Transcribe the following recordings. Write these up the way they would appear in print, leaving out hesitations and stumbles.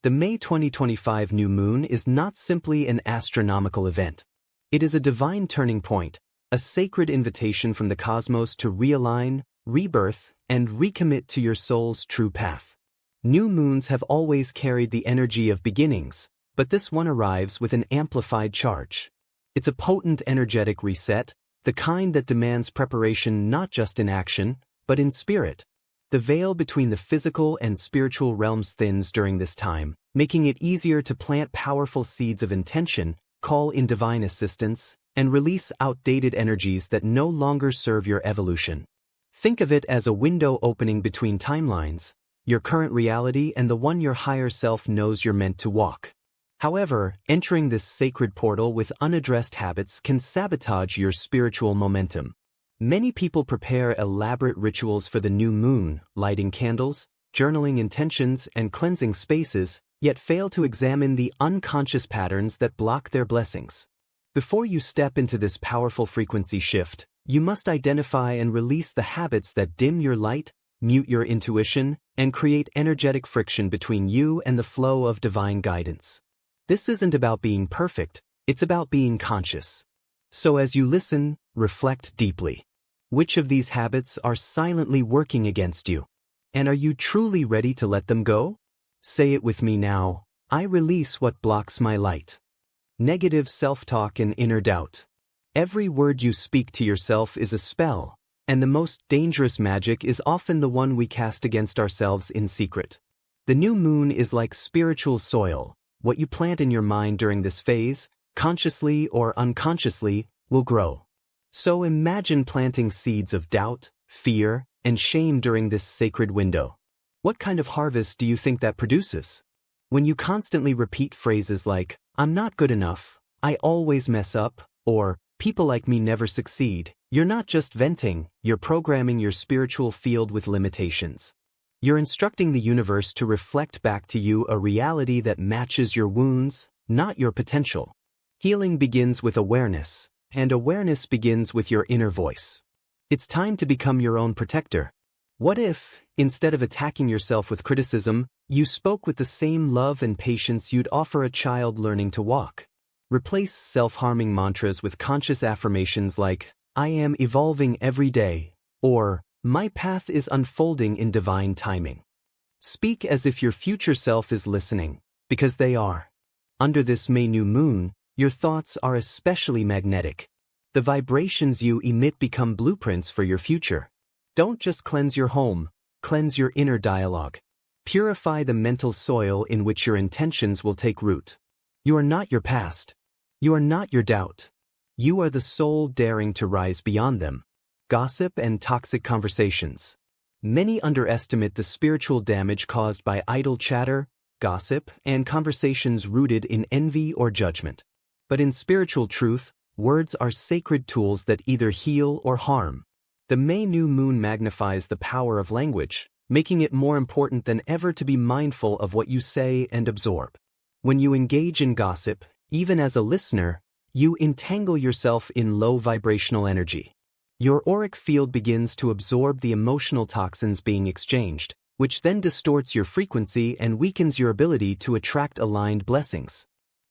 The May 2025 new moon is not simply an astronomical event. It is a divine turning point, a sacred invitation from the cosmos to realign, rebirth, and recommit to your soul's true path. New moons have always carried the energy of beginnings, but this one arrives with an amplified charge. It's a potent energetic reset, the kind that demands preparation not just in action, but in spirit. The veil between the physical and spiritual realms thins during this time, making it easier to plant powerful seeds of intention, call in divine assistance, and release outdated energies that no longer serve your evolution. Think of it as a window opening between timelines, your current reality and the one your higher self knows you're meant to walk. However, entering this sacred portal with unaddressed habits can sabotage your spiritual momentum. Many people prepare elaborate rituals for the new moon, lighting candles, journaling intentions, and cleansing spaces, yet fail to examine the unconscious patterns that block their blessings. Before you step into this powerful frequency shift, you must identify and release the habits that dim your light, mute your intuition, and create energetic friction between you and the flow of divine guidance. This isn't about being perfect, it's about being conscious. So as you listen, reflect deeply. Which of these habits are silently working against you? And are you truly ready to let them go? Say it with me now. I release what blocks my light. Negative self-talk and inner doubt. Every word you speak to yourself is a spell, and the most dangerous magic is often the one we cast against ourselves in secret. The new moon is like spiritual soil. What you plant in your mind during this phase, consciously or unconsciously, will grow. So imagine planting seeds of doubt, fear, and shame during this sacred window. What kind of harvest do you think that produces? When you constantly repeat phrases like, "I'm not good enough," "I always mess up," or "people like me never succeed," you're not just venting, you're programming your spiritual field with limitations. You're instructing the universe to reflect back to you a reality that matches your wounds, not your potential. Healing begins with awareness, and awareness begins with your inner voice. It's time to become your own protector. What if, instead of attacking yourself with criticism, you spoke with the same love and patience you'd offer a child learning to walk? Replace self-harming mantras with conscious affirmations like, "I am evolving every day," or "My path is unfolding in divine timing." Speak as if your future self is listening, because they are. Under this May new moon, your thoughts are especially magnetic. The vibrations you emit become blueprints for your future. Don't just cleanse your home, cleanse your inner dialogue. Purify the mental soil in which your intentions will take root. You are not your past. You are not your doubt. You are the soul daring to rise beyond them. Gossip and toxic conversations. Many underestimate the spiritual damage caused by idle chatter, gossip, and conversations rooted in envy or judgment. But in spiritual truth, words are sacred tools that either heal or harm. The May new moon magnifies the power of language, making it more important than ever to be mindful of what you say and absorb. When you engage in gossip, even as a listener, you entangle yourself in low vibrational energy. Your auric field begins to absorb the emotional toxins being exchanged, which then distorts your frequency and weakens your ability to attract aligned blessings.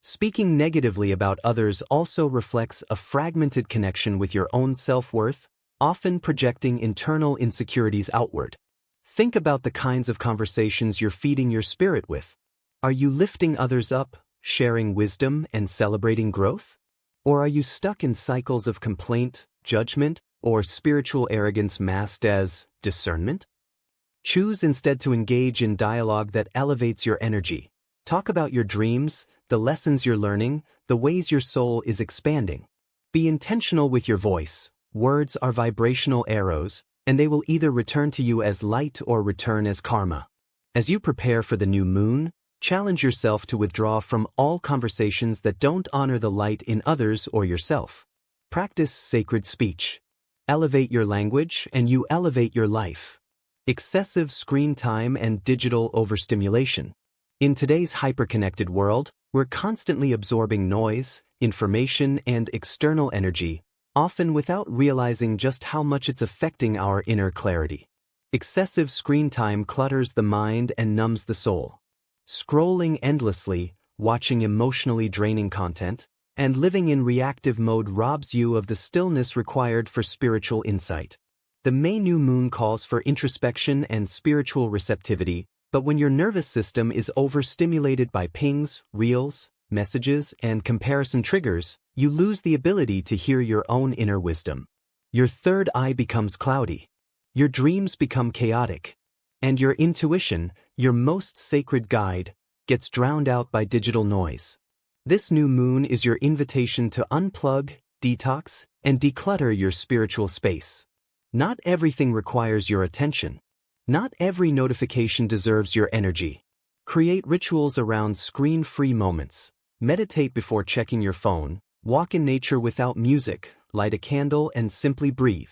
Speaking negatively about others also reflects a fragmented connection with your own self-worth, often projecting internal insecurities outward. Think about the kinds of conversations you're feeding your spirit with. Are you lifting others up, sharing wisdom, and celebrating growth? Or are you stuck in cycles of complaint, judgment, or spiritual arrogance masked as discernment? Choose instead to engage in dialogue that elevates your energy. Talk about your dreams, the lessons you're learning, the ways your soul is expanding. Be intentional with your voice. Words are vibrational arrows, and they will either return to you as light or return as karma. As you prepare for the new moon, challenge yourself to withdraw from all conversations that don't honor the light in others or yourself. Practice sacred speech. Elevate your language and you elevate your life. Excessive screen time and digital overstimulation. In today's hyperconnected world, we're constantly absorbing noise, information, and external energy, often without realizing just how much it's affecting our inner clarity. Excessive screen time clutters the mind and numbs the soul. Scrolling endlessly, watching emotionally draining content, and living in reactive mode robs you of the stillness required for spiritual insight. The May new moon calls for introspection and spiritual receptivity, but when your nervous system is overstimulated by pings, reels, messages, and comparison triggers, you lose the ability to hear your own inner wisdom. Your third eye becomes cloudy. Your dreams become chaotic. And your intuition, your most sacred guide, gets drowned out by digital noise. This new moon is your invitation to unplug, detox, and declutter your spiritual space. Not everything requires your attention. Not every notification deserves your energy. Create rituals around screen-free moments. Meditate before checking your phone. Walk in nature without music. Light a candle and simply breathe.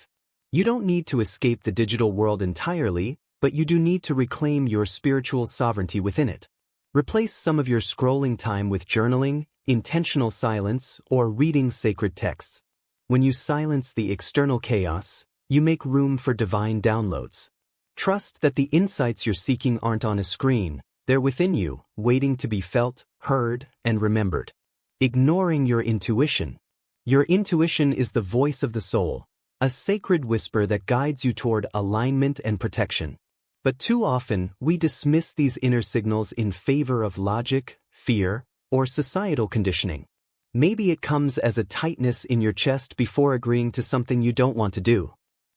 You don't need to escape the digital world entirely, but you do need to reclaim your spiritual sovereignty within it. Replace some of your scrolling time with journaling, intentional silence, or reading sacred texts. When you silence the external chaos, you make room for divine downloads. Trust that the insights you're seeking aren't on a screen, they're within you, waiting to be felt, heard, and remembered. Ignoring your intuition. Your intuition is the voice of the soul, a sacred whisper that guides you toward alignment and protection. But too often, we dismiss these inner signals in favor of logic, fear, or societal conditioning. Maybe it comes as a tightness in your chest before agreeing to something you don't want to do.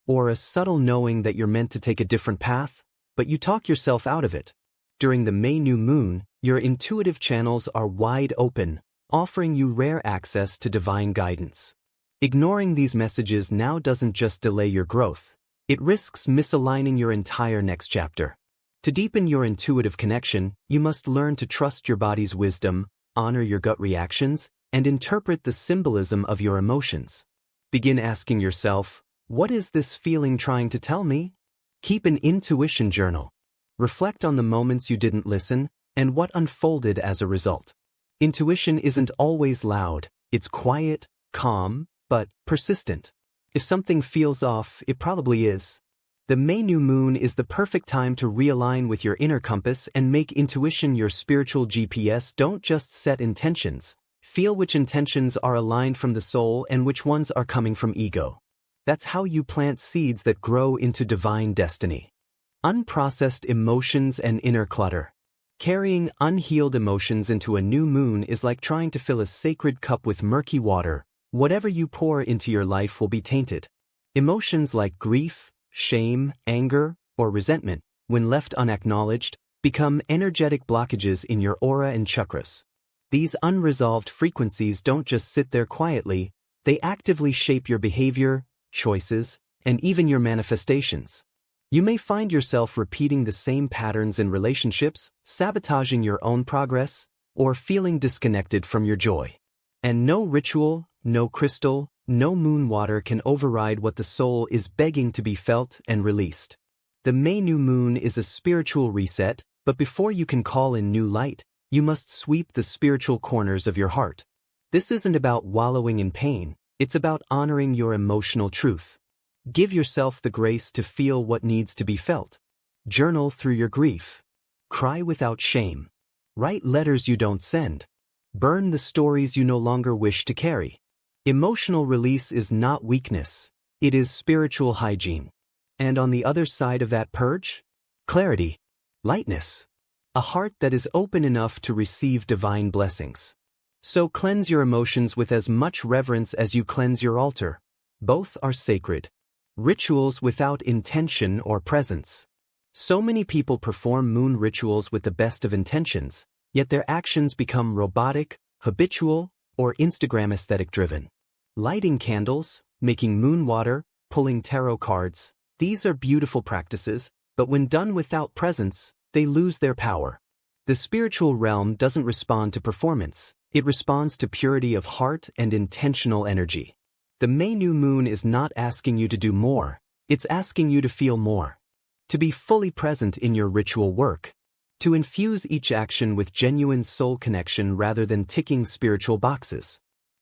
Or a subtle knowing that you're meant to take a different path, but you talk yourself out of it. During the May new moon, your intuitive channels are wide open, offering you rare access to divine guidance. Ignoring these messages now doesn't just delay your growth, it risks misaligning your entire next chapter. To deepen your intuitive connection, you must learn to trust your body's wisdom, honor your gut reactions, and interpret the symbolism of your emotions. Begin asking yourself, what is this feeling trying to tell me? Keep an intuition journal. Reflect on the moments you didn't listen and what unfolded as a result. Intuition isn't always loud, it's quiet, calm, but persistent. If something feels off, it probably is. The May new moon is the perfect time to realign with your inner compass and make intuition your spiritual GPS. Don't just set intentions. Feel which intentions are aligned from the soul and which ones are coming from ego. That's how you plant seeds that grow into divine destiny. Unprocessed emotions and inner clutter. Carrying unhealed emotions into a new moon is like trying to fill a sacred cup with murky water. Whatever you pour into your life will be tainted. Emotions like grief, shame, anger, or resentment, when left unacknowledged, become energetic blockages in your aura and chakras. These unresolved frequencies don't just sit there quietly, they actively shape your behavior, choices, and even your manifestations. You may find yourself repeating the same patterns in relationships, sabotaging your own progress, or feeling disconnected from your joy. And no ritual, no crystal, no moon water can override what the soul is begging to be felt and released. The May new moon is a spiritual reset, but before you can call in new light, you must sweep the spiritual corners of your heart. This isn't about wallowing in pain, it's about honoring your emotional truth. Give yourself the grace to feel what needs to be felt. Journal through your grief. Cry without shame. Write letters you don't send. Burn the stories you no longer wish to carry. Emotional release is not weakness, it is spiritual hygiene. And on the other side of that purge? Clarity. Lightness. A heart that is open enough to receive divine blessings. So cleanse your emotions with as much reverence as you cleanse your altar. Both are sacred. Rituals without intention or presence. So many people perform moon rituals with the best of intentions, yet their actions become robotic, habitual, or Instagram aesthetic driven. Lighting candles, making moon water, pulling tarot cards, these are beautiful practices, but when done without presence, they lose their power. The spiritual realm doesn't respond to performance, it responds to purity of heart and intentional energy. The May new moon is not asking you to do more, it's asking you to feel more. To be fully present in your ritual work. To infuse each action with genuine soul connection rather than ticking spiritual boxes.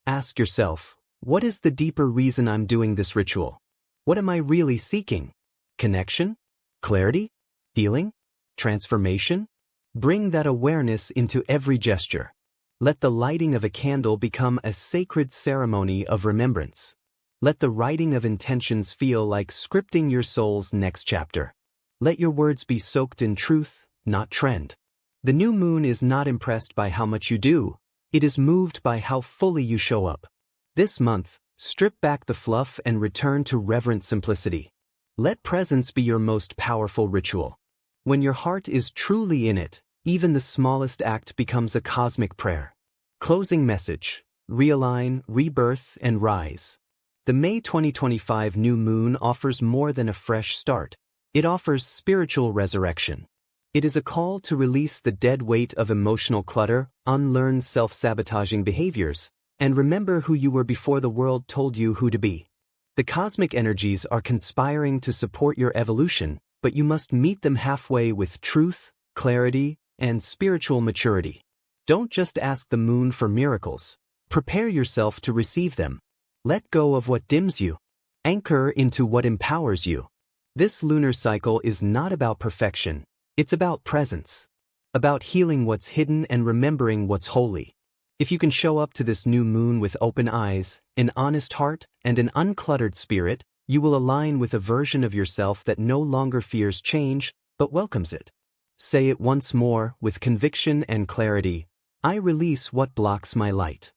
Ask yourself, what is the deeper reason I'm doing this ritual? What am I really seeking? Connection? Clarity? Healing? Transformation? Bring that awareness into every gesture. Let the lighting of a candle become a sacred ceremony of remembrance. Let the writing of intentions feel like scripting your soul's next chapter. Let your words be soaked in truth, not trend. The new moon is not impressed by how much you do, it is moved by how fully you show up. This month, strip back the fluff and return to reverent simplicity. Let presence be your most powerful ritual. When your heart is truly in it, even the smallest act becomes a cosmic prayer. Closing message: realign, rebirth, and rise. The May 2025 new moon offers more than a fresh start. It offers spiritual resurrection. It is a call to release the dead weight of emotional clutter, unlearn self-sabotaging behaviors, and remember who you were before the world told you who to be. The cosmic energies are conspiring to support your evolution, but you must meet them halfway with truth, clarity, and spiritual maturity. Don't just ask the moon for miracles. Prepare yourself to receive them. Let go of what dims you. Anchor into what empowers you. This lunar cycle is not about perfection. It's about presence. About healing what's hidden and remembering what's holy. If you can show up to this new moon with open eyes, an honest heart, and an uncluttered spirit, you will align with a version of yourself that no longer fears change, but welcomes it. Say it once more, with conviction and clarity: I release what blocks my light.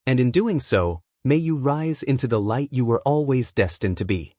And in doing so, may you rise into the light you were always destined to be.